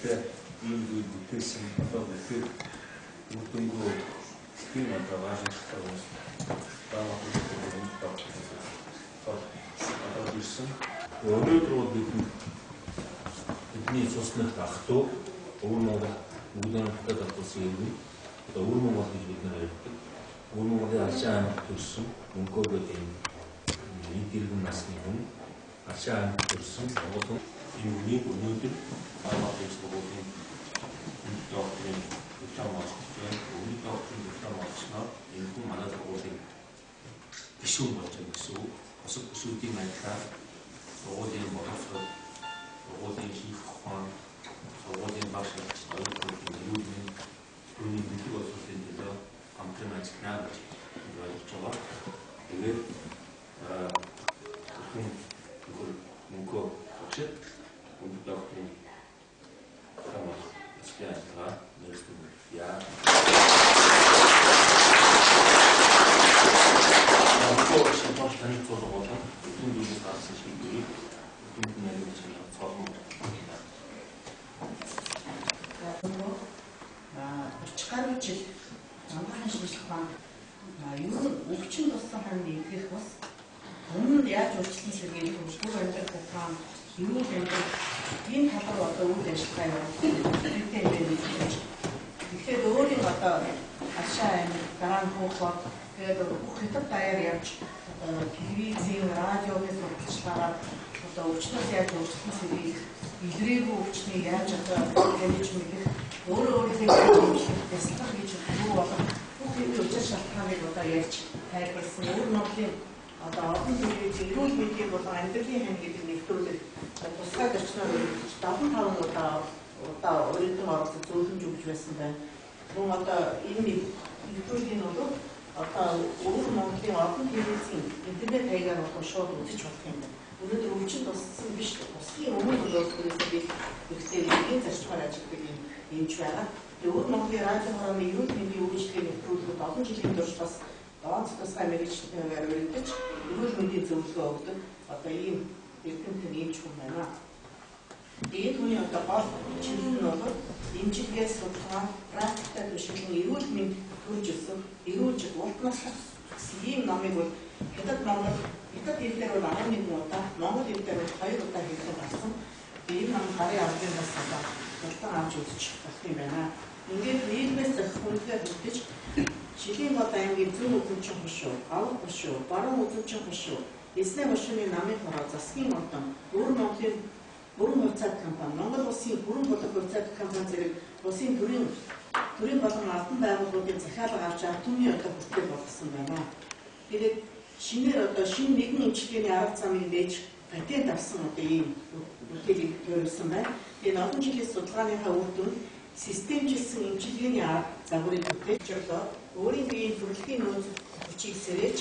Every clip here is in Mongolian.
ийм зүйл бүтээсэн одоо тэгэхээр үр дүнгүй тийм одоо важигтай ус өнөөдөр бол бидний цусны ахтуу Өвөр Монгол бүгдийн хотод болсон юм. Одоо Өвөр Монгол гэж бид нэр ярьдаг. Өвөр Монголын Аршаа аймагт төрсэн мөнгөөгөө тийм нэг иргэн насны хүн Аршаа аймагт төрсэн Монгол юм нэг өнөөдөр аймагт surgуулийн докторийн дипломатын өөрийн докторийн дипломатснаар энэ хүн манай сургуулийн гишүүн болж байгаа гэсэн үг. Бусад гишүүдийн адилаар сургуулийн боловсрол, сургуулийн хийх ухаан, сургуулийн багш нарт өөрийн түүний бэлэг боловсролын төлөө хамтран ажиллана гэж ойлгож байгаа. Тэгээд мөнгө өгчөд мөнгө докторийн дипломатснаар нэрсдэг яа. Таны цолгоолон үндийн зүйлс гарсан шийдвэрийг үндийн нарийн чиглэл цолгон Орчгарын жил замбархан шинжилх баан юу өвчин туссан ханд эвгэх бас өмнө яаж өөрчлөлт сэргийлэх хөгжлөг амьдрах ухаан юу гэдэг энэ талаар одоо үйл ажиллагаа явуулдаг. Тэгэхээр өөрийн одоо Аршаа аймаг гараан хөөхөд тэгээд бүх хятад даяар явж телевизийн, радиогийн сурталчилгаараа одоо өвчнөөс яаж өөрчлөлт сэргийлэх, илрээгүй өвчнийг яаж одоо манайж мэдэх, өөрийнхөө хэмжээнд бясалгах гэж юу болох бүх энэ өвчин шалтгааныг одоо ярьж тайлбарласан. Өвөр Монголын одоо олон төрлийн эрүүл мэндийн болон амьдралын хань гэдэг нэвтрүүлэг тусгай зарчнаар өргөж 75 удаа өөрийнхөө оролцож зөвлөмж өгч байсан байна. Мөн одоо энэ нэвтрүүлгийн бол одоо Өвөр Монголын олон телевизийн интернет хаягаар болон шууд үзэж болох юм байна. Өнөөдөр өвчин туссан биш, тусхийн өмнө өөрөөсөө би ихтэй энэ зарчмаар ажилладаг юмч байгаа. Өвөр Монголын радио хорооны эрүүл мэндийн үйлчлэгийн нэвтрүүлгүүд олон жилийн турш бас онц тусгай мэргэжлээр өргөдөж эрүүл мэндийн зөвлөгөө өгдөг. Одоо ийм эрдэмтэн эмч хүн байна. Тэгээд түүний одоо гол чиглэл нь бол эмчилгээс судалгаа, практикад туршилсан эрүүл мэнд төрж өсөх, эрүүлжих, урт наслах ийм номыг бол хятад Монгол хятад хэл дээр бол 11 удаа, монгол хэл дээр бол 2 удаа хэлсэн гарсан. Энэ ном гарын авдрын бас одоо уртан авч үзэж болох юм байна. Ингээд нийгмээс зохих үнэлгээ бүрдэж Шилийн гол аймгийн зүүн үзүүлчин хошуу, авах хошуу, баруун үзүүлчин хошуу, эсний хошууны намын хороо, засгийн ордон, Өвөр Монголын бүрэн хувьцаат компани, Монгол улсын бүрэн болог хувьцаат компани зэрэг улсын төрийн болон албан байгууллагуудын захиалга авч түүний одоо бүтээл болгосон байна. Тэгээд шинээр одоо шинэ нэгэн эмчилгээний арга замыг нээж патент авсан одоо ийм бүтээлийг төрүүлсэн байна. Энэ олон жилийн судалгааныхаа үр дүнд системжилсэн эмчилгээний арга загварыг бүтээж өглөө өөрийн биеийн төрөлхийн нөөц хүчийг сэрэж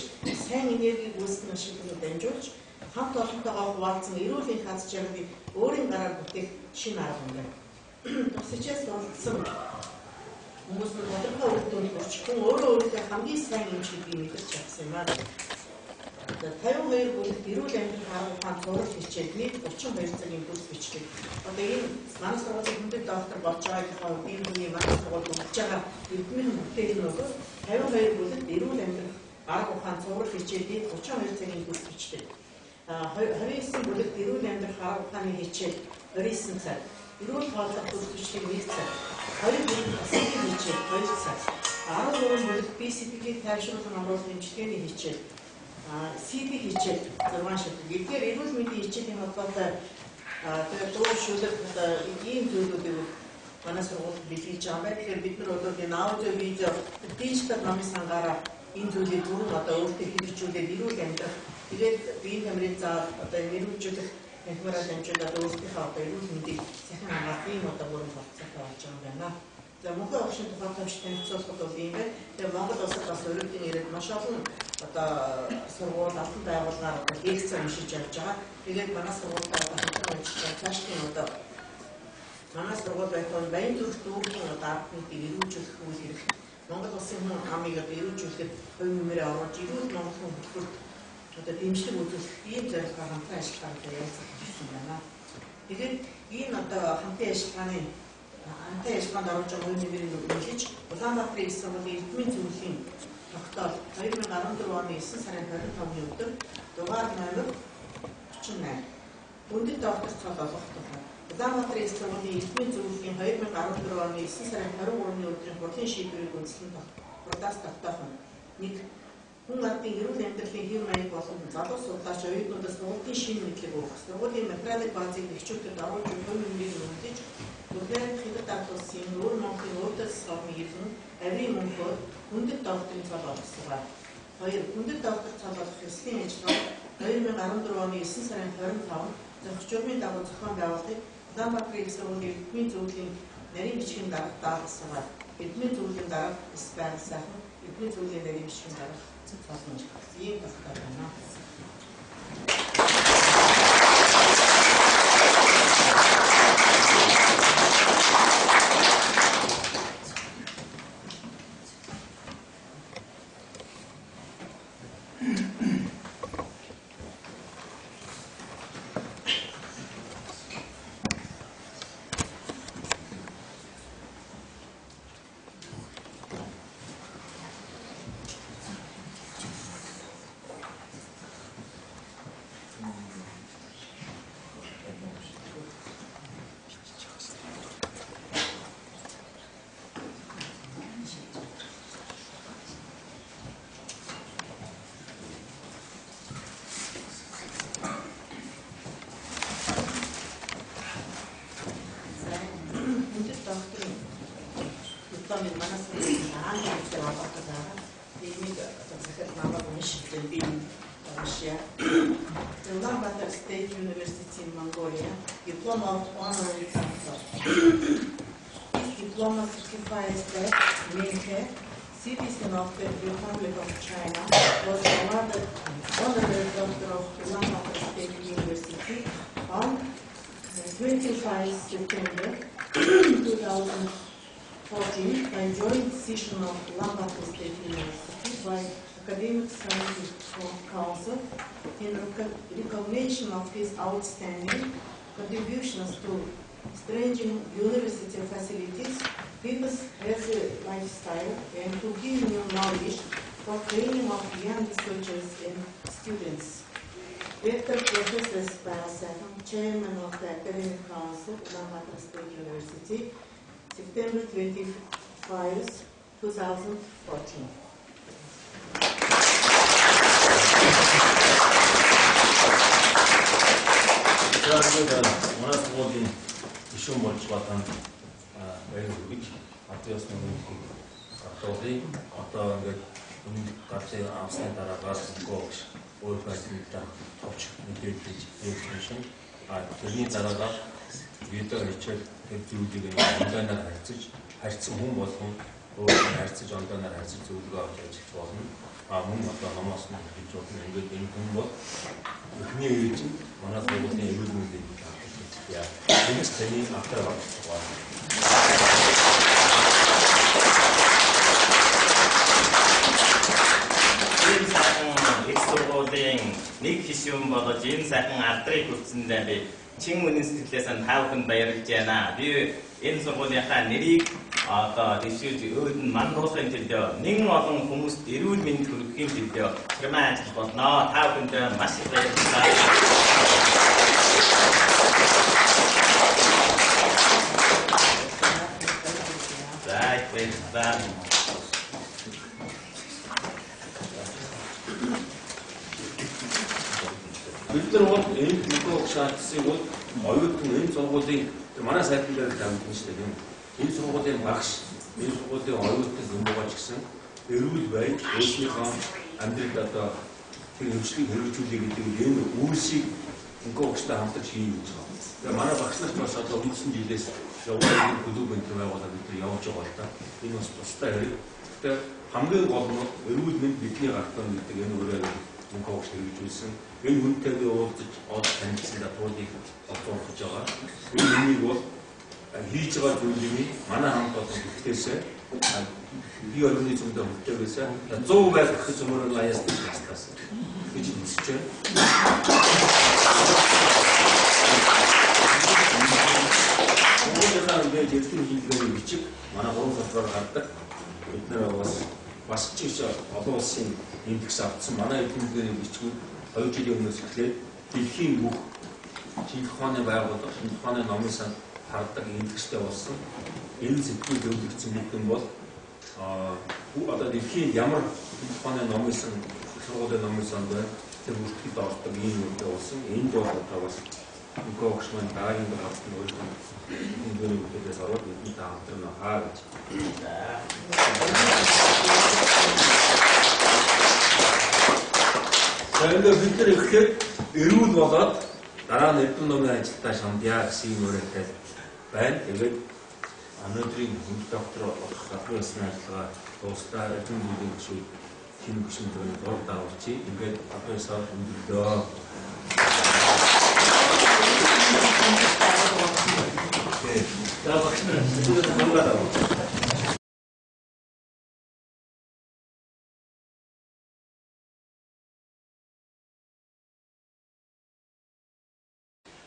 сайн энергийг үүсгэн ашиглаж дамжуулж хамт олонтойгоо хуваалцсан эрүүлийн хаз жаргалыг өөрийн гараар бүтээх шинэ арга юм байна. Тусчаас олдсон хүмүүс нь тодорхой үр дүнд хүрчихгүй өөрөө өөрийнхөө хамгийн сайн эмчилгээг мэдэрч чадсан юм аа. 52 бүлэгт эрүүл амьдрал харгуй ухаан зураг хичээл нийт 32 цагийн курс бичлэг. Одоо энэ манай сургуулийн хүндэт доктор болж байгаагийн хувьд энэ хүний манай сургууль өгч байгаа эрдэмтэн бүтээл нь бол 52 бүлэгт эрүүл амьдрал харгуй ухаан зураг хичээл нийт 32 цагийн курс бичлэг. 29 бүлэгт эрүүл амьдрал харгуй ухааны хичээл 29 цаг. Эрүүл хооллох курс бичлэг 1 цаг. 2 бүлэгт асуултын хичээл 2 цаг. 13 бүлэгт BCP-ийг тайвшруулан амруулах эмчилгээний хичээл CD хичээл 6 шатыг. Эдгээр эрүүл мэндийн хичээлийн холбоотой тэгээд дуу шүлэг ийм зүйлүүдийг манай сургуульд бэлтгэж байгаа байна. Тэгэхээр бид нар одоо энэ аудио видео дижитал номын сангаараа энэ зүйлийг бүрэн одоо өөртөө хэрэгжүүлээд эрүүл амьдрах тэгээд биеийн тамирын заа одоо нэрвүүлжүүлэх технологиор дамжуулаад өөрсдийнхөө одоо эрүүл мэндийг сайхан хамгаалах ийм одоо бүрэн болцоотой болж байгаа юм байна. За мөнхөн огшин тухай томч танилцуулахад бол ийм байна. Тэгээд Монгол улсад бас өрөөдийн ирээд маш олон одоо сургууль албан байгууллагаар одоо лекц уншиж явж байгаа. Тэгээд манай сургуультай одоо хамтран ажиллаж цаашдын одоо манай сургууль байхад баян зүрх дүүргийн одоо ард нийтийг эрүүжүүлэх үйл хэрэг Монгол улсын хүн амыг одоо эрүүжүүлэхэд хувь нэмрээ оруулж эрүүл Монгол хүн хөтөлбөрт одоо дэмжлэг үзүүлэх ийм зорилгоор хамтран ажиллагаа явуулсан гэсэн байна. Тэгээд энэ одоо хамтын ажиллагааны антай ажиллагаанд оруулж байгаа үйл нэмрийг нөлөөлж Улаанбаатарын их сургуулийн эрдмийн зөвлөлийн тогтоол 2014 оны 9 сарын 25-ны өдөр дугаар номер 38 хүндэт доктор цол олгох тухай Улаанбаатарын их сургуулийн эрдмийн зөвлөлийн 2014 оны 9 сарын 23-ны өдрийн хурлын шийдвэрийг үндэслэн продас тогтоох нь 1. Хүн ардын эрүүл амьдралын хэв маяг болон залуу судлаач оюутнуудаас сургуулийн шинэ мэдлэг өгөх, сургуулийн материалын баазыг эхчүүдэд оруулж хувь нэмрийг нэмэгдэж, Bulgarian Хятад ард улсын өөр Монголын өөдөөс сорны иргэн авийн мөнхөд хүндэт докторийн цол олгосгоо. 2. Хүндэт доктор цол олгох ёслын ажиллагаа 2014 оны 9 сарын 25-нд зохиц журмын дагуу зохион байгуулалтыг Улаанбаатарын их сургуулийн эрдмийн зөвлөлийн нарийн бичгийн дарга даалгасгаа. Эрдмийн зөвлөлийн дарга эс байгаль сайхан эрдмийн зөвлөлийн нарийн бичгийн дарга цолмож ийм багтаа байна. Ulaanbaatar State University in Mongolia, diploma of honorary doctor. This diploma certifies that Minhe, citizen of the Republic of China, was awarded honorary doctor of Ulaanbaatar State University on 25 September 2014 by joint decision of Ulaanbaatar State University by Academic Scientific Council in recognition of his outstanding contributions to strengthening university facilities, people's healthy lifestyle, and to give new knowledge for training of young researchers and students. Rector Professor Spasakam, Chairman of the Academic Council, Ulaanbaatar State University, September 25, 2014. манай сургуулийн гишүүн болж байгаа баяр хүргэж хатгаас нэгэн гатуулын одоо ингээд өмнө гацээ авсны дараагаар гоош өөр байдлаар товч мэдээлж явуулсан шин тэрний дараагаар видео хийчихэл тэр зүйлийг онлайнаар харьцсан хүн болгон өөрөөр харьцаж онлайнаар харьцаж зөвлөгөө авч ажиллаж болно. Мөн одоо намаас нь хийж болно. Ингээд энэ хүн бол эхний үеийн манай сургуулийн эрүүл мэндийн яа. Энэ таны автор байна. Энэ сайхан их сургуулийн нэг гишүүн болож энэ сайхан алдрыг хүртсэндээ би чин үнэн сэтгэлээс нь таавханд баярлж байна. Би энэ сургуулийнхаа нэрийг одоо дэвшүүлж өөд нь мандуулахын төлөө нэгэн олон хүмүүст эрүүл мэнд хүргэхийн төлөө хэрмээ ажиллаж болно. Та бүхэндээ маш их баярлалаа. Бид нар бол энэ бүхэн шаардлагыг бол оюутан энэ сургуулийн манай сайтн дээр дамжуулсан шүү дээ. Энэ сургуулийн багш, энэ сургуулийн оюутан хүмүүж гисэн эрүүл бай, өөрсдийнхөө амьдралд одоо тэр хөгжлийг хэрэгжүүлэх гэдэг энэ үйлсийг инкогчтой хамтарч хийж байгаа. Тэгээ манай багш нарт бас одоо өнгөрсөн жилээс явуулсан клуб энэ байгуулаад бид явж байгаа л да. Энэ бас тустай хэрэг. Тэгээ хамгийн гол нь эрүүл мэнд бидний гартаа гэдэг энэ өөрөө инкогч хэрэгжүүлсэн. Энэ хүнтэйгээ уулзаж олж танилцсан датуудыг олдуулж байгаа. Энэ хүнийг бол хийж байгаа зүйлийг манай хамт олон ихтэйсээ би өргөний зөндөө хөвтэйгээсээ 100 байх их зөмөр аяас тастаас гэж хэлж байна. Өөрөөр хэлбэл эрдэнэ манай 3 салбараар гардаг. Бид нэр бас ч их олон улсын индекс авсан. Манай эдийн засгийн бичгүүд 2 жилийн өмнөөс эхлээд дэлхийн бүх шинжлэх ухааны байгууллага, шинжлэх ухааны номын сан хардаг индекстэй болсон. Энэ сэтгүүл зөвлөгдсөн бүхэн бол одоо дэлхийн ямар шинжлэх ухааны номын сан, сургуулийн номын сан байна. Тэр бүртгэд ордог ийм үедээ болсон. Энд бол одоо бас Мөнхөө багш маань дараагийн гаралт нь өөрөөр хэлбэл үедээс ороод бидний таамаглан хаа гэж. За ингээд бид нар эхлээд эрүүл болоод дараа нь эрдэм номын ажилдаа шамдъя гэсэн юм уриалтай байна. Тэгээд өнөөдрийн хэмжээ доктор болох гадны улсын ажиллагаа дуустал эрдэм номын гишүүд шинэ гишүүнтэй дурдаа орчих. Ингээд профессор өндөрлөө. За багш нар бүгд хамгаалаа.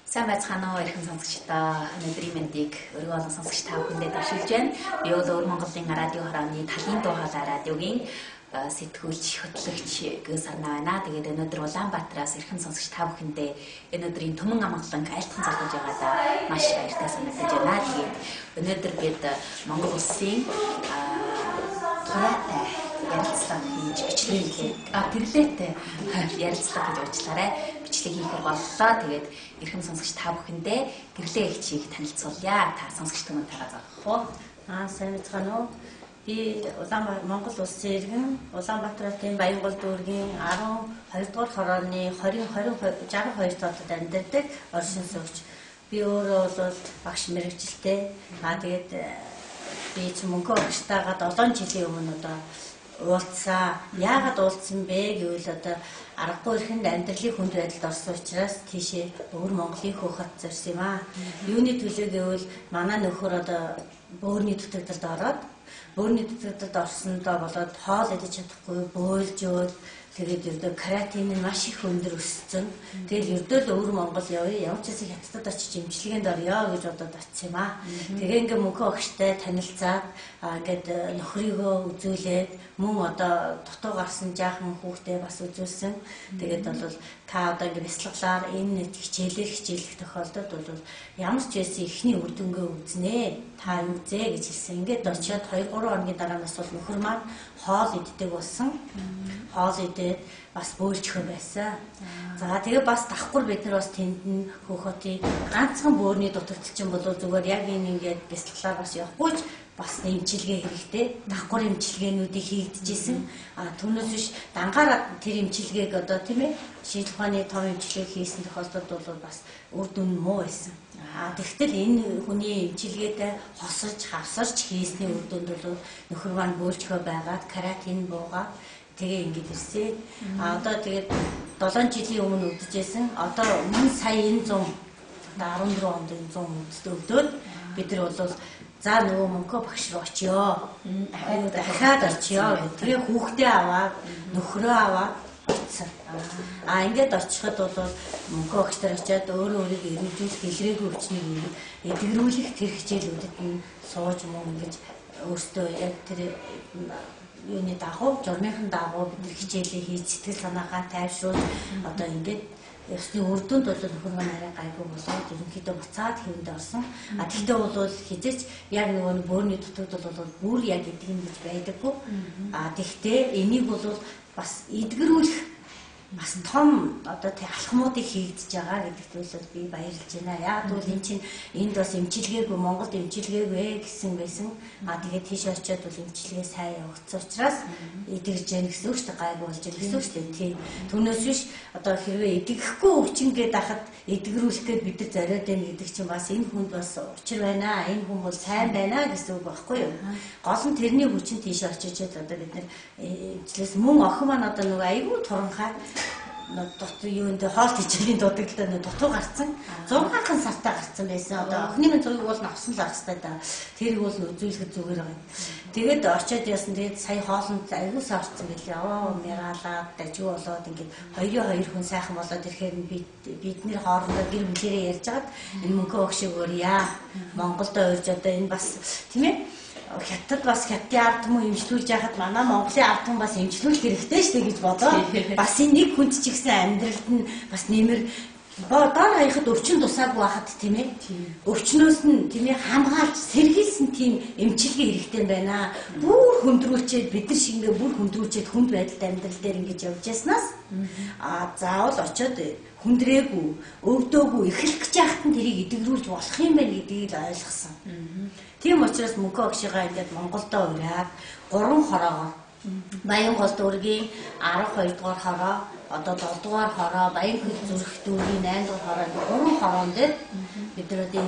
Сайн байцгаана уу эрхэм сонсогчдоо. Өнөөдрийн мэндийг өргөө олон сонсогч та бүхэндээ дэвшүүлж байна. Би бол Өвөр Монголын радио хорооны Талын дуу хоолой радиогийн сэтгүүлч, хөтлөгч Гүсарна байна. Тэгээд өнөөдөр Улаанбаатараас эрхэм сонсогч та бүхэндээ өнөөдрийн Түмэн амгалан айлтхан залгаж байгаадаа маш баяртай санагдаж байна. Тэгээд өнөөдөр бид Монгол улсын тулаатай ярилцлага хийж бичлэг хийх гэрлээтэй ярилцлага гэж уучлаарай. Бичлэг хийхээр боллоо. Тэгээд эрхэм сонсогч та бүхэндээ гэрлээ ихчийг танилцуулъя. Та сонсогч түмэнтэйгээ зогсох уу? Сайн байцгаана уу? Би Монгол улсын иргэн Улаанбаатарын Баянгол дүүргийн 12 дугаар хорооны 62 хотод амьдардаг оршин суугч. Би өөрөө бол багш мэргэжилтэй. Тэгээд би ч Мөнхөө багштайгаа 7 жилийн өмнө одоо уулзсан. Яагаад уулзсан бэ гэвэл одоо аргагүй ихэнд амьдралын хүнд байдалд орсон учраас тийшээ Өвөр Монголын хөхөт зорьсон юм аа. Юуны төлөө гэвэл манай нөхөр одоо бөөрийн дутагдалд ороод бөөрийн дутагдалд орсондоо болоод хоол идэж чадахгүй бөөлж өөл тэгээд ердөө каратин нь маш их өндөр өссөн. Тэгэл ердөө л Өвөр Монгол явъя. Ямар ч хэсэг хятадд очиж эмчилгээнд орё гэж бодоод очив юм аа. Тэгээ ингээ Мөнхөө багштай танилцаад ингээд нөхрийгөө үзүүлээд мөн одоо дутуу гарсан жаахан хүүхдээ бас үзүүлсэн. Тэгээд бол та одоо ингээ бяцлаглаар энэ хичээлэх тохиолдолд бол ямар ч байсан ихний үр дүнгээ үзнэ. Та юу үзээ гэж хэлсэн. Ингээд очиод 2-3 хоногийн дараа нас бол нөхөр маань хоол иддэг болсон. Хоол идээд бас бөөлжхөө байсан. За тэгээ бас давхар бид нар бас тэнд нь хөхөтийн ганцхан бөөрийн дутагдал чинь бол зүгээр яг энэ ингээд бяцлаглаар бас явахгүй ч бас эмчилгээ хэрэгтэй. Давхар эмчилгээнүүдийг хийгдэжсэн. Түүнээс биш дангаар тэр эмчилгээг одоо тийм ээ шинжлэх ухааны том эмчилгээ хийсэн тохиолдолд бол бас үр дүн муу байсан. Тэгтэл энэ хүний эмчилгээтэй хосож, хавсарч хийсний үр дүнд бол нөхөр маань бөөлжхөө байгаад каратин буугаад тэгээ ингэж ирсэн. Одоо тэгээд 7 жилийн өмнө үдчихсэн. Одоо өмнө сая энэ 100 14 онд энэ 100 өдөөд бид нар бол за нөгөө Мөнхөө багш руу очиё. Дахиад очиё. Тэгээ хүүхдээ аваад нөхрөө аваад очсон. Ингээд очиход бол Мөнхөө багш нар очиад өөрөө өөрийгөө эргэлжүүлэх илрээгүй хүчнийг эдгэрүүлэх тэр хичээлүүдэд нь сууж мөн ингэж өөртөө яг тэр юуны дагуу, журмынхан дагуу бид хичээлээ хийж сэтгэл санаагаа тайвшруулж одоо ингээд ёсны үр дүнд бол нөхөр маань арай гайгүй болоод ерөнхийдөө буцаад хэвэнд орсон. Тэгтээ бол хизээч яг нөгөө бөөрийн дутагдал бол бүр яг эдэг юм гэж байдаггүй. Тэгтээ энийг бол бас эдгэрүүлэх бас том одоо тэг алхмуудыг хийгдэж байгаа гэдэгт бол би баярлж байна. Яг бол эн чинь энд бас эмчилгээгүй Монголд эмчилгээгүй гэсэн байсан. Тэгээд тийш очиод бол эмчилгээ сайн явагдсан учраас эдгэж яах гэсэн үг шүү дээ. Гайгүй болж байгаа гэсэн үг шүү дээ. Тийм. Түүнээс биш одоо хэрвээ эдэгэхгүй өвчнгээд ахад эдгэрүүлэх гээд бид нар зориод байна гэдэг чинь бас энэ хүнд бас учир байна. Энэ хүн бол сайн байна гэсэн үг байхгүй юу? Гол нь тэрний хүчин тийш очиж одоо бид нар эмчлээс мөн охин маань одоо нөгөө айгүй туранхай дотор юунд хоол хичээлийн дутагдaltaй дутуу гарцсан 6 сартаа гарцсан байсан. Одоо охины зургийг бол авсан л ахстай да. Тэрийг бол үзүүлэхэд зүгээр байгаа. Тэгээд очиод яасан. Тэгээд сая хоолнд аягуулсаа орцсон байлээ. Мягаалаад дажгүй болоод ингээд хоёр хүн сайхан болоод ирэхээр бидний хоорондоо гэр бүлээрээ ярьж хагаад энэ Мөнхөө багш өгөөрье. Монголд урьж одоо энэ бас тийм ээ хятад бас хятадын ард түмэн эмчлүүлж яхад манай Монголын ард түмэн бас эмчлүүлэх хэрэгтэй шүү дээ гэж бодоо. Бас энэ нэг хүнд ч ихсэн амьдралд нь бас нэмэр доор хаяхад өвчин тусаагүй байхад тийм ээ. Өвчнөөс нь тийм ээ хамгаалж сэргийлсэн тийм эмчилгээ хэрэгтэй байна. Бүр хөндрүүлчихэд бид нар шиг ингээ бүр хөндрүүлчихэд хүнд байдалтай амьдрал дээр ингэж явж яснаас заавал очиод хүндрээгүй, өвдөөгүй эхлэх гэж яхад нь тэрийг эдгэрүүлж болох юм байна гэдгийг л ойлгосон. Тийм учраас мөнхөө агшигаа ингээд Монголдо ураад 3 хороогоор Баянгол дүүргийн 12 дугаар хороо, одоо 7 дугаар хороо, Баянгол зүрх дүүргийн 8 дугаар хороо 3 хороон дээр бид нар одоо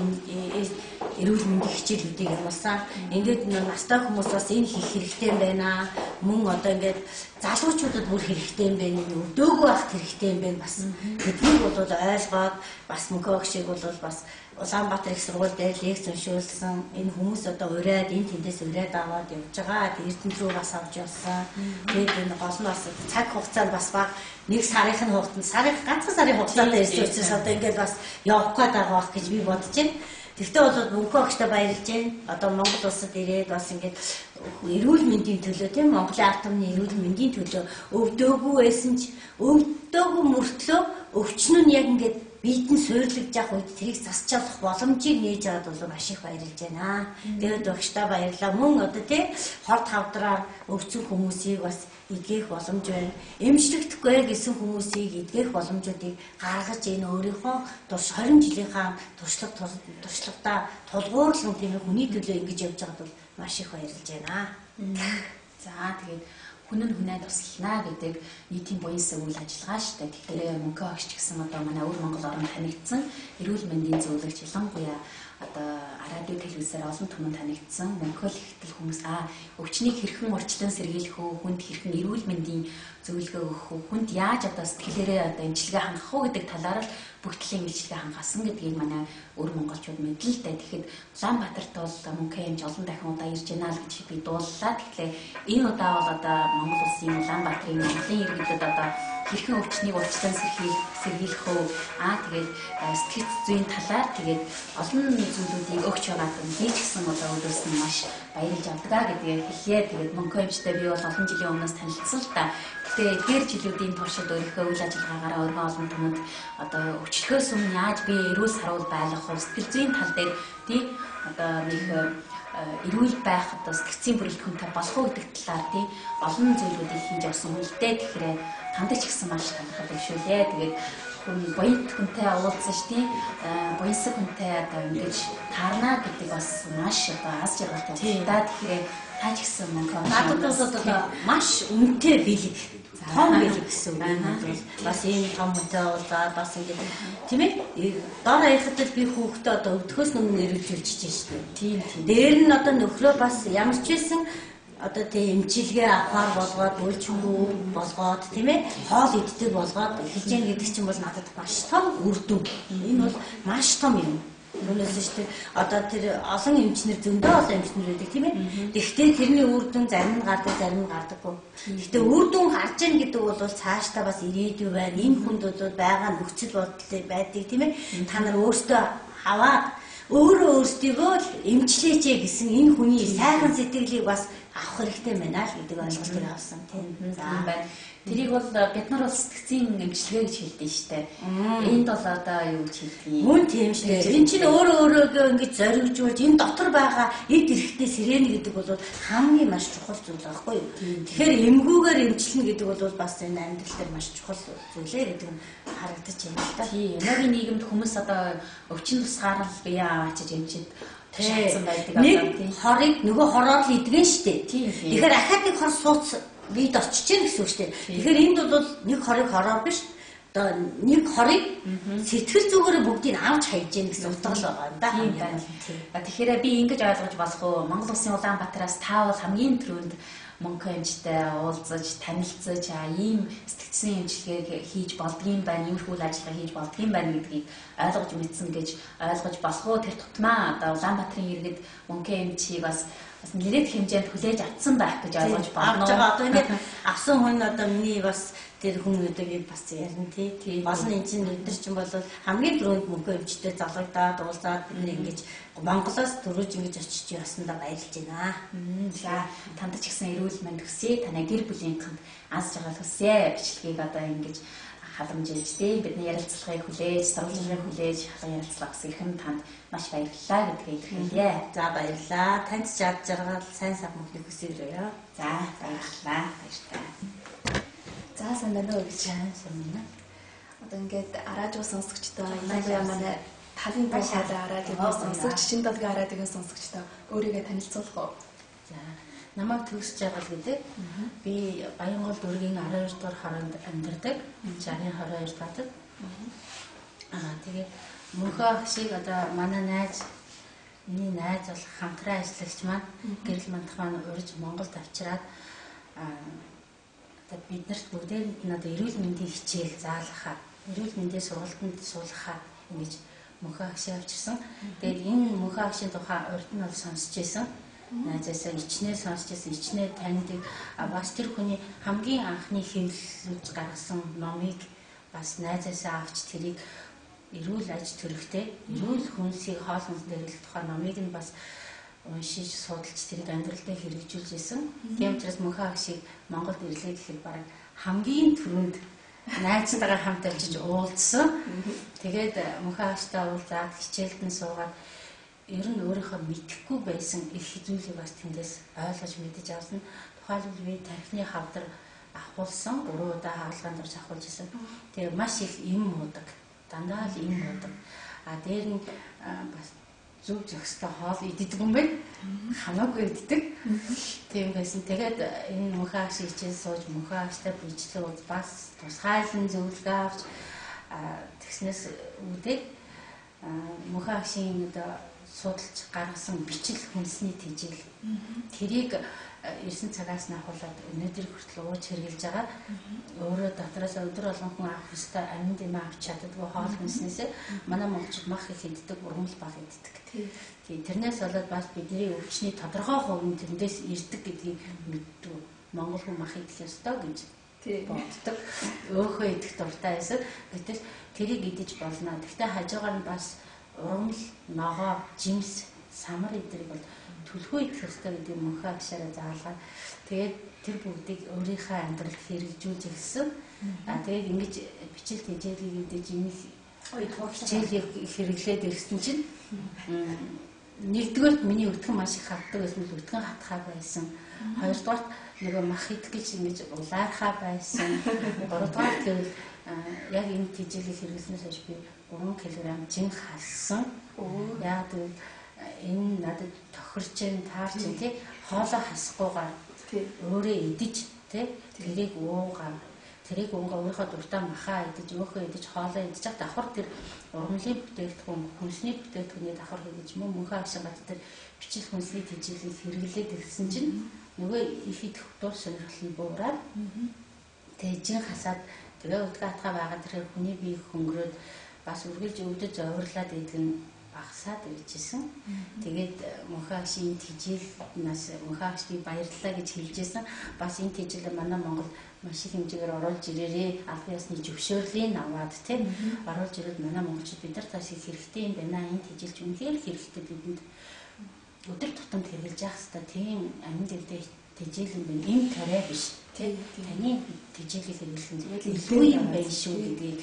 эрүүл мэндийн хичээлүүдийг явуулсан. Ингээд настай хүмүүс бас энэ хийх хэрэгтэй юм байна. Мөн одоо ингээд залуучуудад бүр хэрэгтэй юм байна. Өвдөөгүй байх хэрэгтэй юм байна бас. Гэдгийг бол ойлгоод бас мөнхөө агшиг бол бас Улаанбаатар их сургууль дээр лекц уншуулсан. Энэ хүмүүс одоо ураад энэ тэндээс ураад аваад явж байгаа. Эрдэнэт рүү бас авч явсан. Тэгээд энэ гол нь бас цаг хугацаанд бас баг нэг сарын хугацаанд ганцхан сарын хугацаанд ирсэн учраас одоо ингээд бас явах гээд байгаа гэж би бодож байна. Тэгтээ бол мөнхөө агштай баярлж байна. Одоо Монгол улсад ирээд бас ингээд эрүүл мэндийн төлөө тийм Монголын ард түмний эрүүл мэндийн төлөө өвдөөгүй байсан ч өвдөөгүй мөртлөө өвчин нь яг ингээд биетэн суйрлагдж явах үед тэрийг засч чадах боломжийг нээж аваад бол маш их баярлж байна. Тэгээд багштай баярлаа. Мөн одоо тий хорт хавдраар өвцөн хүмүүсийг бас эдгэх боломж байна. Эмчлэгдэхгүй гэсэн хүмүүсийг эдгэх боломжуудыг гаргаж энэ өөрийнхөө 20 жилийнхаа туршлагатаа тулгуурлан тийм хүний төлөө ингэж явж байгаад бол маш их баярлж байна. За тэгээд хүн нь хүнээ туслана гэдэг нийтийн буянсаг үйл ажиллагаа шүү дээ. Тэгэхээр мөнхөө агш гэсэн одоо манай өвөр Монгол орнд танигдсан эрүүл мэндийн зөвлөгч ялангуяа одоо радио телевизээр олон түмэнд танигдсан мөнхөө ихтэл хүмүүс өвчнийг хэрхэн урьдчилан сэргийлэх үү, хүнд хэрхэн эрүүл мэндийн зөвлөгөө өгөх үү, хүнд яаж одоо сэтгэлээрээ одоо эмчилгээ хангах уу гэдэг талаар л бүгдлийн эмчилгээ хангасан гэдгийг манай өвөр монголчууд мэдэн л дээ. Тэгэхэд Улаанбаатарт бол мөнхөө эмч олон дахин удаа ирж байна л гэж би дууллаа. Тэгэхээр энэ удаа бол одоо Монгол улсын Улаанбаатарын Монголын иргэдэд одоо хэрхэн өвчнийг урьдчилан сэргийлэх үү, тэгээд сэтгэл зүйн талаар тэгээд олон зүйлүүдийг өгч байгаа юм. Би ч гэсэн одоо өөдөөс нь маш баярлж авдаг гэдгийг хэлье. Тэгээд мөнхөө эмчтэй би бол олон жилийн өмнөөс танилцсан л та. Гэтэ эдгээр жилүүдийн туршид өөрийнхөө үйл ажиллагаагаараа өргөн олон түмэнд одоо өвчлөхөөс өмнө яаж би эрүүл сарвал байлгах вэ? Сэтгэл зүйн тал дээр тий одоо нэг эрүүл байх одоо сэтгцийн бүрэлдэхүүнтэй болох уу гэдэг талаар тий олон зүйлүүдийг хийж явсан хүнтэй. Тэгэхээр хандаж гисэн маш талхад биш үү лээ. Тэгээд хүн буянт хүнтэй уулзсан ш тий буянсаг хүнтэй одоо ингэж таарна гэдэг бас маш одоо аз жаргалтай та. Тэгэхээр таа ч гэсэн мөнхөө надад бол одоо маш үнэтэй бэлэг том бэлэг гэсэн үг байна. Бас ийм том үнэтэй уулзаад бас ингэ тийм ээ дор хаяхад би хүүхдээ одоо өвдөхөөс өмнө эрүүлж шээ. Тийм. Дээр нь одоо нөхрөө бас ямар ч байсан одоо тийм эмчилгээ авахар болгоод үйлчилгээ болгоод тийм ээ хоол иддэг болгоод эхэлж яах гэдэг чинь бол надад маш том үр дүн. Энэ бол маш том юм. Үнээс шүү дээ. Одоо тэр олон эмчнэр зөндөө олон эмчнэр байдаг тийм ээ. Гэхдээ тэрний үр дүн зарим нь гардаг, зарим нь гардаггүй. Гэхдээ үр дүн гарч ийн гэдэг бол цаашдаа бас ирээдүй байна. Энэ хүнд бол байгаа нөхцөл бодол байдаг тийм ээ. Та нар өөртөө аваад өөртөө эмчлээч гэсэн энэ хүний сайхан сэтгэлийг бас авах хэрэгтэй байна л гэдэг ойлголтыг авсан тийм. За байна. Тэрийг бол бид нар бол сэтгцийн эмчилгээ гэж хэлдэг шүү дээ. Энд бол одоо юу гэж хэлдэг юм? Мөн тийм шүү дээ. Энэ чинь өөрөөгөө ингэж зоригжуулж энэ дотор байгаа эд эрэхтэй сирэни гэдэг бол хамгийн маш чухал зүйл байхгүй юу? Тэгэхээр эмгүүгээр эмчилнэ гэдэг бол бас энэ амьдрал дээр маш чухал зүйлээ гэдэг нь харагдаж байна л да. Тийм. Өнөөгийн нийгэмд хүмүүс одоо өвчин тусгаар л бие аваачиж эмчид ташаалсан байдаг одоо тийм. Хорыг нөгөө хороор л идэгэн шүү дээ. Тэгэхээр ахаад нэг хор сууц бид очиж гэнэ гэсэн үг шүү дээ. Тэгэхээр энд бол нэг хорыг хороор биш одоо нэг хорыг сэтгэл зүгээрээ бүгдийг авч хайж гэнэ гэсэн утга л байгаа юм да. Тийм байна. Тэгэхээр би ингэж ойлгож болох уу? Монгол улсын Улаанбаатараас та бол хамгийн түрүүнд мөнгө хэмжтэй уулзаж, танилцаж, ийм сэтгцэн имчилгээг хийж болдгийм байна, иймэрхүү ажиллагаа хийж болдгийм байна гэдгийг ойлгож мэдсэн гэж ойлгож болох уу? Тэр тутмаа одоо Улаанбаатарын иргэд мөнгө эмчийг бас нэлээд хэмжээнд хүлээж авсан байх гэж ойлгож байна. Авч байгаа одоо ингээд авсан хүн одоо миний бас тэр хүмүүдийг бас ярина тий. Олон энэ чинь өдөр чинь бол хамгийн түрүүнд мөнгө өвчтэй залгадаад уулзаад бид ингэж Монголоос төрөж ингэж очиж яснаа баярлж байна. За танд ч гэсэн эрүүл мэнд хүсье. Танай гэр бүлийнхэнд аз жаргал хүсье. Бичлэгийг одоо ингэж халамжилж тий бидний ярилцлагыг хүлээж, сурвалжлагыг хүлээж халуун ярилцлага гэсэн ихэнд танд маш баярлалаа гэдгийг хэлье. За баярлалаа. Танд ч аз жаргал сайн сав мөнхийг хүсье. За баярлалаа. Баярлалаа. За сайн байна уу гэж санана. одоо ингээд радио сонсогчдоо манай талын бахад радио сонсогч чинь долгоо радио сонсогчдоо өөрийгөө танилцуулах уу? За намайг төгсөж байгаа л гэдэг. Би Баянгол дүүргийн 12 дугаар хороонд амьдардаг. 60-22 татад. Тэгээд мөнхөө шиг одоо манай миний найз бол хамтран ажиллагч маань гэрэл мандах маань урьж Монголд авчираад одоо биднэрт бүгдээрэнд нь одоо эрүүл мэндийн хичээл заалгахаа, эрүүл мэндийн сургалтанд суулгахаа ингэж мөнхөө агшиг авчирсан. Тэгээд энэ мөнхөө агшийн тухай урд нь бол сонсч байсан. Найзаасаа ичнээ сонсч байсан, ичнээ таньдаг. Бас тэр хүний хамгийн анхны хэвлэлж гаргасан номыг бас найзаасаа авч тэрийг эрүүл аж төрхтэй, эрүүл хүнсийг хоолнд нэрлэх тухай номыг нь бас уншиж судалж тэрийг амьдралдаа хэрэгжүүлж исэн. Тийм учраас мөнхөө агшиг Монголд ирлээ гэхэд бараг хамгийн түрүүнд найзтайгаа хамт ажиллаж уулзсан. Тэгээд мөнхөө агштай уулзаад хичээлд нь суугаад ер нь өөрийнхөө мэдэхгүй байсан их зүйлийг бас тэндээс ойлгож мэдэж авсан. Тухайлбал би тархины хавдар ахуулсан, 3 удаа хаалгаанд орж ахуулж исэн. Тэгээд маш их им муудаг, дандаа л им муудаг. Дээр нь бас зүг зохистой хоол иддэг юм байна. Хамаагүй иддэг. Тийм байсан. Тэгээд энэ мөнхөө агшиг хичээл сууж мөнхөө агштай бичлэг бас тусгайлан зөвлөгөө авч тэгснээс үүдээ мөнхөө агшийн одоо судалж гаргасан бичил хүнсний тэжээл тэрийг 9 цагаас нь ахуулаад өнөөдөр хүртэл ууж хэрэгжилж байгаа. Өөрөө дотроос өдөр болгон хүн авах ёстой амин дэмээ авч чаддаггүй хоол хүнснээсээ манай монголчууд мах их иддэг, ургамал баг иддэг. Тийм тэрнээс болоод бас бидний өвчний тодорхой хувь нь тэрнээс ирдэг гэдгийг мэддэг. Монгол хүн мах идэх ёстой гэж боддог. Өөхөө идэх дуртай байсан. Гэтэл тэрийг идэж болно. Гэхдээ хажуугаар нь бас ургамал, ногоо, жимс, самар эдрийг бол төлхөө идэх ёстой гэдэг мөнхөө агшаараа заалгаад тэгээд тэр бүгдийг өөрийнхөө амьдралд хэрэгжүүлж ирсэн. Тэгээд ингэж бичил тэжээлийг идэж энийг хичээлийг хэрэглээд ирсэн чинь нэгдүгээрт миний өтгөн маш их хатдаг байсан л өтгөн хатхаа байсан. Хоёрдугаарт нөгөө мах идэх гэж ингэж улаархаа байсан. Гуравдугаарт гэвэл яг энэ тэжээлийг хэрэглэнээс хойш би 3 кг жин халсан. Яг энэ надад тохирч таарч тий хоолоо хасахгүйгээр өөрөө идэж тий тэрийг уугаар тэрийг өөрийнхөө дуртай махаа идэж өөхөө идэж хоолоо идэж яг давхар тэр ургамлын бүтээгдэхүүн хүнсний бүтээгдэхүүний давхар хийж мөнхөө агшиг бат тэр бичил хүнсний тэжээлийг хэрэглээд ирсэн чинь нөгөө их идэх дур сонирхол нь буураад тэгээ жин хасаад тэгээ өдгөө атгаа байгаа тэр хүний бие хөнгөрөөд бас үргэлж өвдөж зовирлаад идэгэн багсаад иржсэн. Тэгээд мөнхөө агшийн тэжээлнээс мөнхөө агшийг баярлалаа гэж хэлжсэн. Бас энэ тэжээлээ манай Монгол маш их хэмжээгээр оруулж ирээрээ албан ёсны зөвшөөрлийг аваад тийм оруулж ирээд манай монголчууд бид нар цааш их хэрэгтэй юм байна. Энэ тэжээлч үнэхээр хэрэгтэй бидэнд өдөр тутамд хэрэгжилж явах хэрэгтэй. Тийм амин дэвтэй тэжээл юм байна. Им тариа биш. Тийм таны тэжээлийг хэрэглэх нь илүү юм байна шүү гэдгийг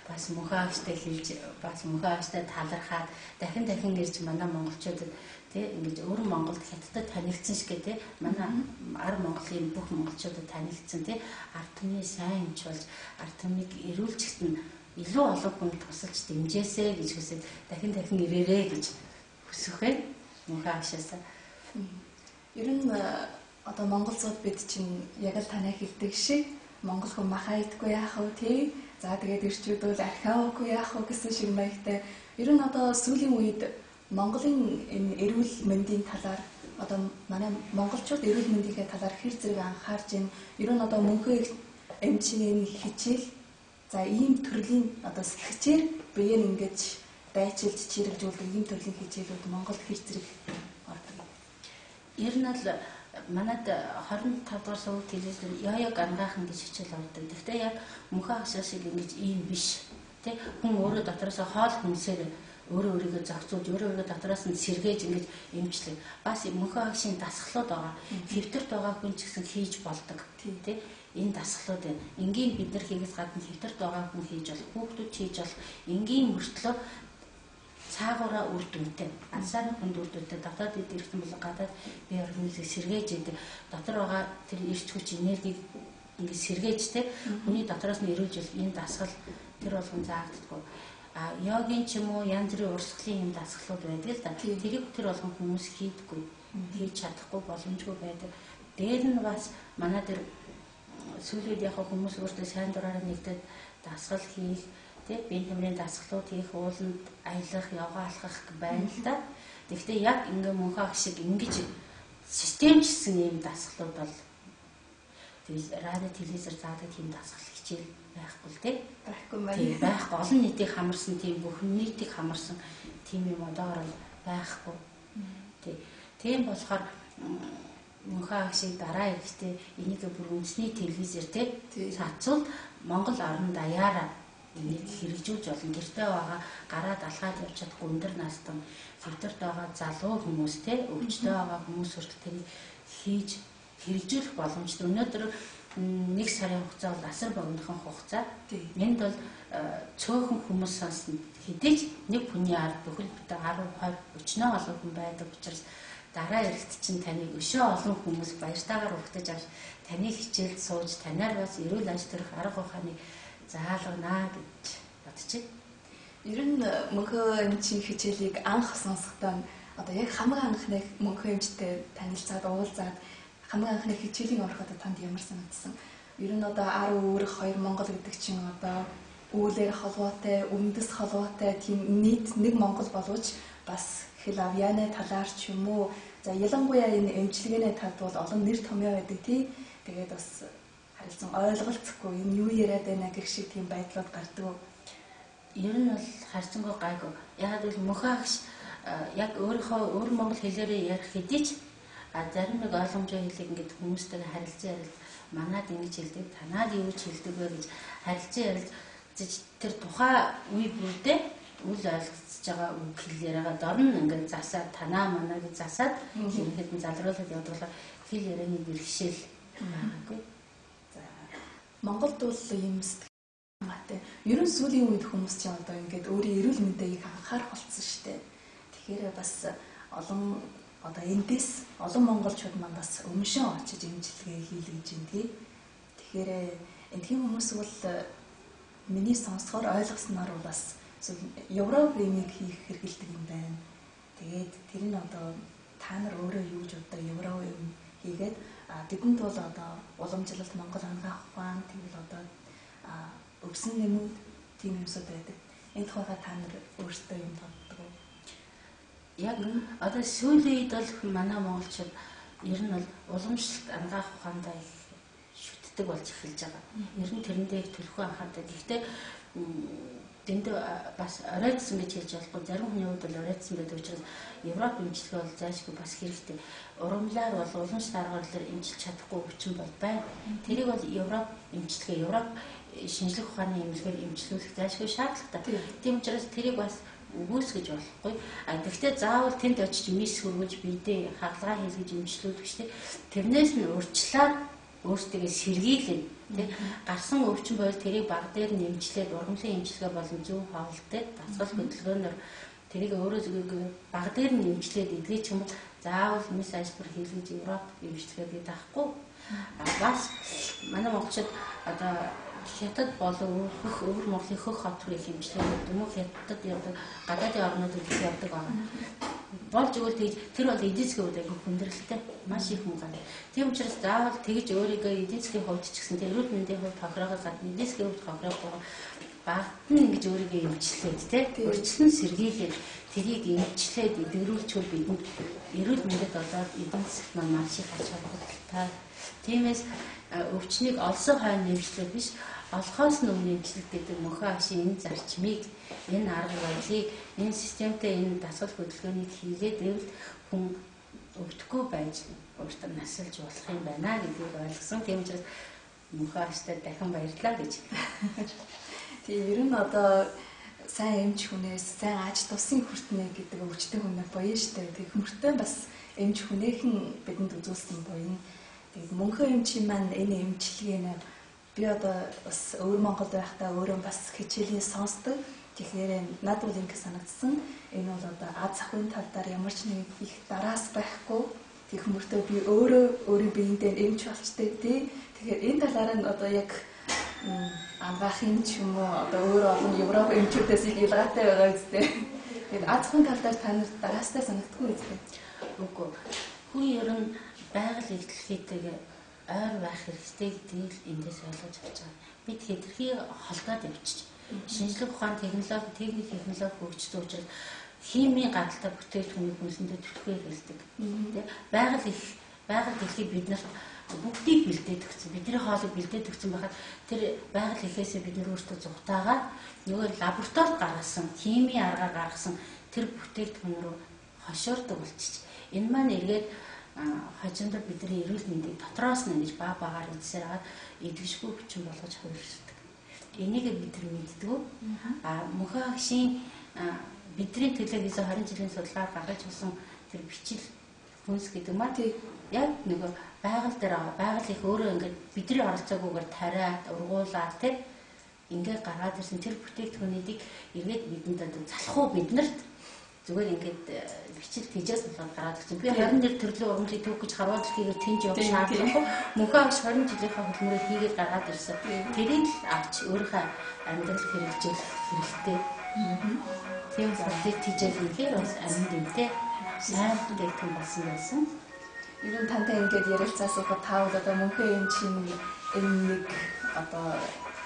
бас мөнхөө агштай хэлж бас мөнхөө агштай талархаад дахин ирж манай монголчуудад тий ингэж өөрөн Монголд хятадд танилцсан шиг тий манай ар Монголын бүх монголчуудад танилцсан тий ард түмний сайн юмч болж ард түмнийг эрүүлжихт нь илүү олон хүн тусалж дэмжээсэй гэж хүсээд дахин ирээрэй гэж хүсэх байна мөнхөө агшаасаа. Ер нь одоо монголчууд бид чинь яг л танай хэлдэг шиг монгол хүн махаа идэггүй яах вэ тий. За тэгээд ирчүүд бол археологгүй яах вэ гэсэн шиг маягтай. Ер нь одоо сүүлийн үед Монголын энэ эрүүл мэндийн талаар одоо манай монголчууд эрүүл мэндийн талаар хэр зэрэг анхаарж байна. Ер нь одоо мөнхөө эмчийн хичээл за ийм төрлийн одоо сэтгчээр биеэр ингэж дайчилж чирэгжүүлдэг ийм төрлийн хичээлүүд Монголд хэр зэрэг ордог. Ер нь л манад 25 дугаар сувг телевизээр яа гангахан гэж хичээл ордог. Гэхдээ яг мөнхөө агшаа шиг ингэж ийм биш. Тэ хүн өөрөө дотроос хоол хүнсээр өөрөө өөрийгөө зохицуулж өөрөө өөрийгөө дотроос нь сэргээж ингэж эмчлэг. Бас мөнхөө агшийн дасгалууд байгаа. Хэвтэрт байгаа хүн ч гэсэн хийж болдог. Тэ энэ дасгалууд байна. Энгийн бид нар хийгээс гадна хэвтэрт байгаа хүн хийж болох, хүүхдүүд хийж болох энгийн мөртлөө цаагаараа үр дүнтэй. Ансаар хүнд үр дүнтэй дотоод ирсэн бол гадаад бие организмыг сэргээж идэг. Дотор байгаа тэр эрч хүч энергийг ингэ сэргээж тэ хүний дотроос нь ирүүлж энэ дасгал тэр болгон заагддаггүй. Йогийн ч юм уу янз бүрийн урсгалын юм дасгалууд байдаг л да. Тэрийг тэр болгон хүмүүс хийдэггүй. Хийж чадахгүй боломжгүй байдаг. Дээр нь бас манай тэр сүүлийн яг хүмүүс өөртөө сайн дураараа нэгдээд дасгал хийх, тэг биеийн тамирын дасгалууд хийх, ууланд аялах, яваа алхах байна л да. Гэхдээ яг ингээ мөнхөө ах шиг ингэж системчсэн юм дасгалууд бол радио телевизээр заадаг тийм дасгал хичээл байхгүй л дээ. Байхгүй маа. Тийм байхгүй. Олон нийтийг хамарсан тийм бүхэн нийтийг хамарсан тийм юм одоогор байхгүй. Тийм болохоор мөнхөө ах шиг дараа ихтэй энийг бүр үндэсний телевизээр цацвал Монгол орн даяараа энийг хэрэгжүүлж олон гэртээ байгаа гараад алхаад явж чадахгүй өндөр настан хэвтэрт байгаа залуу хүмүүс өвчтөй байгаа хүмүүс хүртэл тэрийг хийж хэрэгжүүлэх боломжтой. Өнөөдөр 1 сарын хугацаа бол асар богинохон хугацаа. Энд бол цөөхөн хүмүүс сонсно. Хэдийч нэг хүний ард бүхэл бүтэн 10, 20, 40 олон хүн байдаг учраас дараа ирэлт чинь таныг өшөө олон хүмүүс баяртайгаар угтаж авч таны хичээлд сууж танаар бас эрүүл аж төрөх арга ухааныг заалгана гэж бодчих. Ер нь мөнхөө эмчийн хичээлийг анх сонсохдоо одоо яг хамгийн анхны мөнхөө эмчтэй танилцаад уулзаад хамгийн анхны хичээлийн ороход танд ямар санагдсан? Ер нь одоо 10 өөрөх 2 Монгол гэдэг чинь одоо үүлээр холбоотой, үндэс холбоотой тийм нийт нэг Монгол боловч бас хэл авьяаны талаар ч юм уу. За ялангуяа энэ эмчилгээний талд бол олон нэр томьёо байдаг тий. Тэгээд бас харилцан ойлголцохгүй энэ юу яриад байна гэх шиг тийм байдлууд гардаг. Ер нь бол харьцангуй гайгүй. Яг л мөнхөө агш яг өөрийнхөө өөр монгол хэлээрээ ярих хэдий ч зарим нэг ойлгомжтой хэлийг ингээд хүмүүстэй харилцан ярил манад ингэж хэлдэг, танад юу ч хэлдэг вэ гэж харилцан ярил тэр тухай үе бүрдээ үл ойлгож байгаа үг хэлээрээ дорн ингээд засаад танаа манаа гэж засаад ерөнхийдөө залруулаад явуулаад хэл ярианы бэрхшээл байгаагүй. За Монголд бол юм сэтгэл ер нь сүүлийн үед хүмүүс ч одоо ингээд өөрийн эрүүл мэндийг анхаарах болсон шүү дээ. Тэгэхээр бас олон одоо эндээс олон монголчууд маань бас өмшөө очиж эмчилгээ хийлгэж байна тий. Тэгэхээр эндхийн хүмүүс бол миний сонсохоор ойлгосноор бас Европын хийх хэрэгэлдэг юм байна. Тэгээд тэр нь одоо та нар өөрөө юу гэж одоо Европ юм хийгээд бидэнд бол одоо уламжлалт Монгол ангаах ухаан тэгвэл одоо өвсөн нэмүүд тийм юмсууд байдаг. Энэ тухайга та нар өөрсдөө юм боддог уу? Яг одоо сүүлийн үед бол манай монголчууд ер нь бол уламжлалт ангаах ухаандаа их шүтдэг болж эхэлж байгаа. Ер нь тэрэндээ их төлөвлөгөө анхаардаг. Гэхдээ тэнд бас оройтсон гэж хэлж болохгүй. Зарим хүний хувьд бол оройтсон байдаг учраас Европ эмчилгээ бол зайлшгүй бас хэрэгтэй. Урамлаар бол уламжлалт аргаар эмчилж чадахгүй өвчин бол байна. Тэрийг бол Европ эмчилгээ, Европ шинжлэх ухааны эмнэлгээр эмчилүүлэх зайлшгүй шаардлагатай. Тийм учраас тэрийг бас өгөөсгөж болохгүй. Гэхдээ заавал тэнд очиж мис хөргөж биедээ хагалгаа хийлгэж эмчилүүлэх чинь тэрнээс нь урьдчилаад өөртөө сэргийлэн тий гарсан өвчин бол тэрийг баг дээр нь эмчлээд ургамлын эмчилгээ болон зөв хоолтой дасгал хөдөлгөөнөөр тэрийг өөрөө зөвгөө баг дээр нь эмчлээд эдгээр ч юм уу заавал мис ажбар хийлгэж Европ эмчилгээ гэдэг таахгүй. Бас манай монголчууд одоо хятад болон өөр Монголын хөх хот руу их эмчилгээ гэдэг юм уу хятад явдаг гадаадын орнуудад их явдаг байна. Болж өгвөл тэгж тэр бол эдийн засгийн хувьд айгүй хүндрэлтэй маш их хүн гарна. Тийм учраас заавал тэгж өөрийгөө эдийн засгийн хувьд ч гэсэн эрүүл мэндийн хувьд тохирохоос гадна эдийн засгийн хувьд тохирох багт нь ингэж өөрийгөө эмчлээд те өрчлөн сэргийлээд тэрийг эмчлээд эдгэрүүлчихвэл бидэнд эрүүл мэндэд болоод эдийн засагт маш их ач холбогдолтой. Тиймээс өвчнийг олсон хойно нэмшлэх биш, олохоос өмнө нэмшлэх гэдэг мөнхөн агшийн энэ зарчмыг, энэ арга барилыг, энэ системтэй энэ дасгал хөдөлгөөнийг хийгээд ивэл хүн өвдөхгүй байж өөртөө насалж болох юм байна гэдгийг ойлгосон. Тийм учраас мөнхөн агштай дахин баярлалаа гэж. Тийм ер нь одоо сайн эмч хүнээс сайн аж тусын хүртнэ гэдэг өвчтөн хүн боёо штэ. Тэг хүмүүртээ бас эмч хүнээхэн бидэнд үзүүлсэн боёо. Тэгээд мөнхөн эмчийн маань энэ эмчилгээнэ би одоо бас өвөр Монголд байхдаа өөрөө бас хичээлийн сонсдог. Тэгэхээр надад бол ингэ санагдсан. Энэ бол одоо аз ахуйн талдаар ямар ч нэг их дараас байхгүй. Тэг хүмүүртээ би өөрийн биеиндээ эмч болчтой тий. Тэгэхээр энэ талаар нь одоо яг ангаахын ч юм уу одоо өөрөө олон Европ эмчүүдээс их ялгаатай байгаа үстэй. Тэгээд аз ахуйн талдаар та нарт дараастай санагдахгүй үстэй. Үгүй. Хүн ер нь байгаль эрхлэлтэйгээ ойр байх хэрэгтэй гэдгийг эндээс ойлгож авч байгаа. Бид хэдэрхий холдоод явчих. Шинжлэх ухаан технологи, техник технологи хөгжсөн учраас химийн гадалтай бүтээгдэхүүнийг хүнсэндээ төлөхөөр хэлдэг. Тэ? Байгаль дэлхийг бид нарт бүгдийг бэлдээд өгсөн. Бидний хоолыг бэлдээд өгсөн байхад тэр байгаль эхээсээ бид нар өөрсдөө зугатаагаад нөгөө лабораторид гаргасан, химийн аргаар гаргасан тэр бүтээгдэхүүн рүү хошоордог болчих. Энэ маань эргээд хажуундаа бидний эрүүл мэндийг дотроос нь ингэж багаар үдсээр хагаад эдгэшгүй хүчин болгож хувирсдаг. Энийг бид нар мэддэг. Мөнхөн агшийн бидний төлөө хийсэн 20 жилийн судалгаар гаргаж өгсөн тэр бичил хүнс гэдэг маа яг нөгөө байгаль дээр байгаль их өөрөө ингээд бидний оролцоогүйгээр тариад ургуулад тий ингээд гаргаад ирсэн тэр бүтээгдэхүүнийг эргээд бидэнд залхуу биднэрт зүгээр ингээд бичил тийжээс болоод гараад ирсэн. Би 21 төрлийн ургамлыг түүх гэж харуулж хийгээд тэнд явах шаардлагагүй. Мөнхөн агш 20 жилийнхаа хөдөлмөрөөр хийгээд гаргаад ирсэн. Тэрийг л авч өөрийнхөө амьдрал хэрэгжүүлэх хэрэгтэй. Тийм үстэй тийжээс ихээр бас амьд юм тий. Сайн бүтээгдэхүүн болсон байсан. Ер нь тантай ингээд ярилцаасаа та бол одоо мөнхөн эмчийн энэ нэг одоо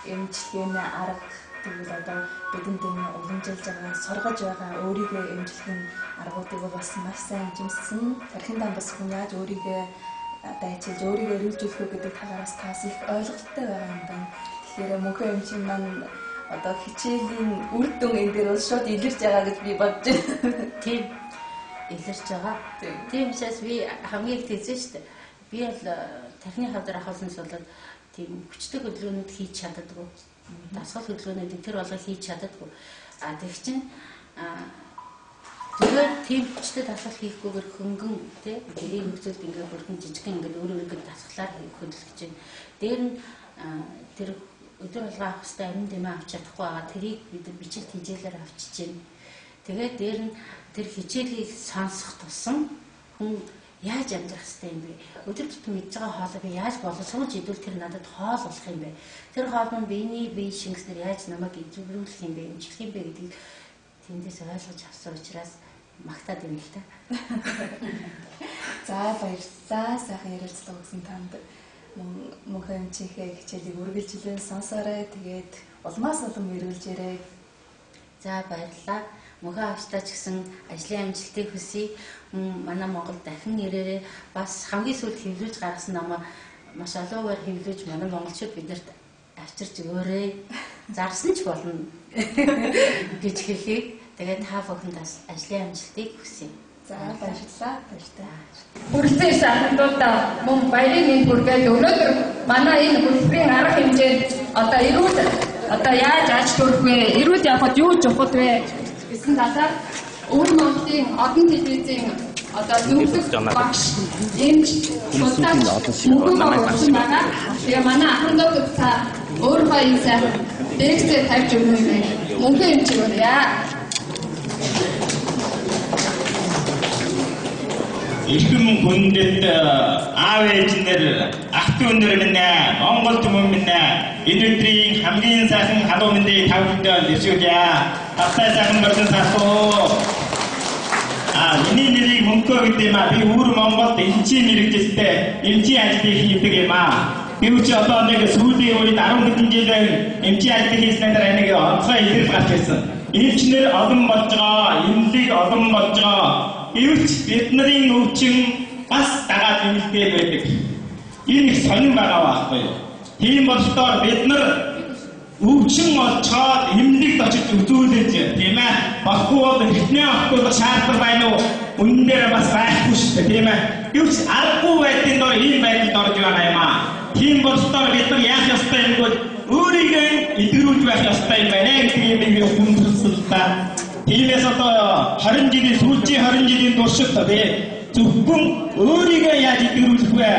эмчилгээний арга тэгвэл одоо бидэнд энэ уламжилж байгаа, сургаж байгаа өөрийгөө эмчлэх аргуудыг бас маш сайн хэмжсэн. Тархин дан бас хүн яаж өөрийгөө дайчилж өөрийгөө эрүүлжүүлэх гэдэг талаараас таас их ойлголттой байгаа юм байна. Тэгэхээр мөнхөн эмчийн маань одоо хичээлийн үр дүн энэ дээр бас шууд илэрч байгаа гэж би бодож байна. Тийм илэрч байгаа. Тийм учраас би хамгийн их тэгсэн шүү дээ. Би бол тархины хавдар ахуулсан болоод тийм хүчтэй хөдөлгөөнүүд хийж чаддаггүй. Дасгал хөдөлгөөнүүд тэр болгоо хийж чаддаггүй. Тэг чинь зүгээр тийм хүчтэй дасгал хийхгүйгээр хөнгөн тий гэрийн нөхцөлд ингээд бүрхэн жижигхэн ингээд өөрөө дасгалаар хөдөлгөж байна. Дээр нь тэр өдөр болгоо авах хэвээр амин дэмээ авч чадахгүй байгаа. Тэрийг бид бичил хичээлээр авчиж байна. Тэгээд дээр нь тэр хичээлийг сонсох тусам хүн яаж амьдрах хэвтэй юм бэ? Өдөр тутам мэдж байгаа хоолыг яаж боловсруулж идвэл тэр надад хоол болох юм бэ? Тэр хоол нь биений бие шингэснээр яаж намайг эзэмшүүлэх юм бэ? Эмчлэх юм бэ гэдгийг тэндээс ойлгож авсан учраас магтаад байна л та. За баярлалаа. Сайхан ярилцлага өгсөн танд. Мөнхөн эмчийнхээ хичээлийг үргэлжлэн сонсоорой. Тэгээд улмаас улам эрүүлжээрэй. За баярлалаа. Мөнхөн агштай ч гэсэн ажлын амжилтыг хүсье. Манай Монгол дахин ирээрээ бас хамгийн сүүлд хэвлүүлж гаргасан намаа маш олонгээр хэвлүүлж манай монголчууд биднэрт авчирч өгөөрэй. Зарсан ч болно гэж хэлье. Тэгээд та бүхэнд ажлын амжилтыг хүсье. За баярлалаа. Баярлалаа. Хүрэлцэн шахалтуудаа мөн баярын мэнд хүргээд өнөөдөр манай энэ хөтөлбөрийн арга хэмжээнд одоо эрүүл одоо яаж аж төрөх вэ? Эрүүл явахад юу чухал вэ? Гэсэн талаар өвөр Монголын одон телевизийн одоо зөвлөх багш эмч судалж мөнгө байгаа. Тэгээ манай ахын доктор та өөрийнхөө энэ сайн лекцээ тавьж өгнө юм байна. Мөнхөн эмч өрөөе. Эрхэм хүндэт аав ээжнэр ах дүүнэр минь Монгол түмэн минь энэ өдрийн хамгийн сайхан халуун мэндийг та бүхэнд илэрхийлье. Тавтай сайхан болсон сасуу. Миний нэрийг Мөнхөө гэдэг юм аа. Би өвөр Монголд эмчийн мэргэжилтэй эмчийн ажлыг хийдэг юм аа. Гэвч одоо нэг сүүлийн үед 10 хэдэн жилээр MCI-тэй хийснээр нэг онцгой илэрэл гарч ирсэн. Эмчнэр олон болж байгаа, эмнэлэг олон болж байгаа. Гэвч бидний өвчин бас дагаад эмнэлтэй байдаг. Энэ их сонирн байгаа байхгүй юу? Тийм болохоор бид нар өвчин олцоод эмнэлэгт очиж үзүүлж тийм ээ. Баггүй бол ихнээ авахгүй шаардлага байна уу? Үнэн дээр бас байхгүй шүү дээ тийм ээ. Гэвч аргагүй байдгийн дор ийм байдалд орж байгаа юм аа. Тийм болохоор бид нар яах ёстой юм бол өөрийгөө илрүүлж байх ёстой юм байна гэдэг юм би хүндэлсэн. Тиймээс одоо 20 жилийн сүүлийн 20 жилийн туршид би зөвхөн өөрийгөө яаж илрүүлэх вэ?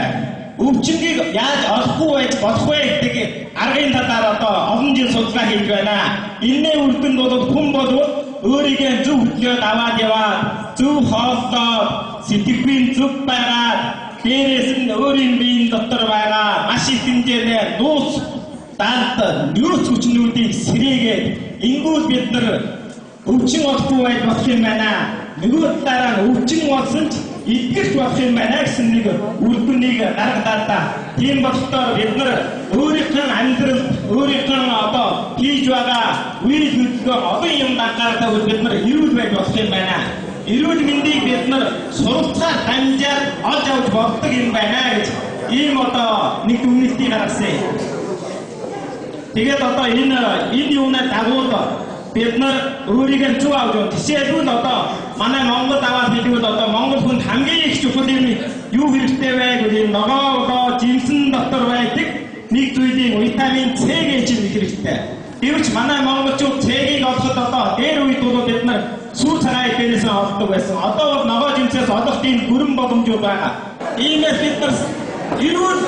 Өвчнийг яаж олохгүй байж болох вэ гэдэг аргын талаар одоо олон жил судалгаа хийж байна. Энэний үр дүнд бол хүн болов өөрийгөө зөв хөтлөөд аваад яваад зөв хооллоод сэтгэлийн зөв байгаад дээрээс нь өөрийн биеийн дотор байгаа маш их хэмжээгээр дуус дант нөөц хүчнүүдийг сэрээгээд ингүүл бид нар өвчин олохгүй байж болох юм байна. Нөгөө талаараа өвчин олсон ч итгэж болох юм байна гэсэн нэг үлднийг гаргаад та. Тийм болохоор бид нар өөрийнхөө амьдрал, өөрийнхөө одоо хийж байгаа үйл хөдлөлөө олон юм дагаатай бид нар эрүүл байж болох юм байна. Эрүүл мэндийг бид нар суралцаар дамжаад олж авч болдог юм байна гэж ийм одоо нэг үнэлтийг гаргасан. Тэгээд одоо энэ юунаа дагуул бид нар өөрийгөө зөв авч явах. Жишээлбэл одоо манай Монгол аваад хэлбэл одоо Монгол хүнд хамгийн их чухал юм юу хэрэгтэй вэ гэвэл ногоо одоо жимсэн дотор байдаг нэг зүйлийн витамин С гэж хэрэгтэй. Гэвч манай монголчууд С-ийг олоход одоо дээр үед бол бид нар сүү цагаан дээрээс олдог байсан. Одоо бол ногоо жимсээс олох тийм бүрэн боломжууд байгаа. Иймээс бид нар эрүүл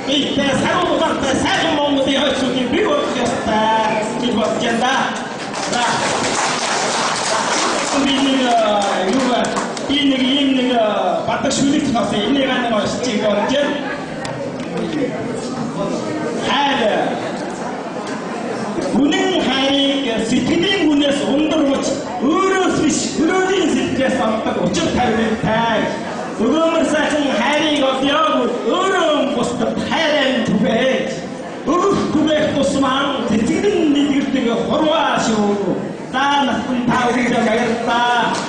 ихтэй саруугатай сайхан Монголын хойцуудыг бий болгох ёстой гэж бодож байна. Энэ батар шүлэг тоосон энэ нэг очиж болж хайр үнэн хайрыг сэтгэлийн үнээс ундрууч өөрөөс биш өрөөний сэтгэлээс авдаг учир тавилантай өгөөмөр сайхан хайрыг олёог өөрөө бусдад хайрын түгээх өгөх түгээх тусмаа сэтгэлийн нэгэрдэг хорвоо шүү. Та нахын та үгээр баярлалаа.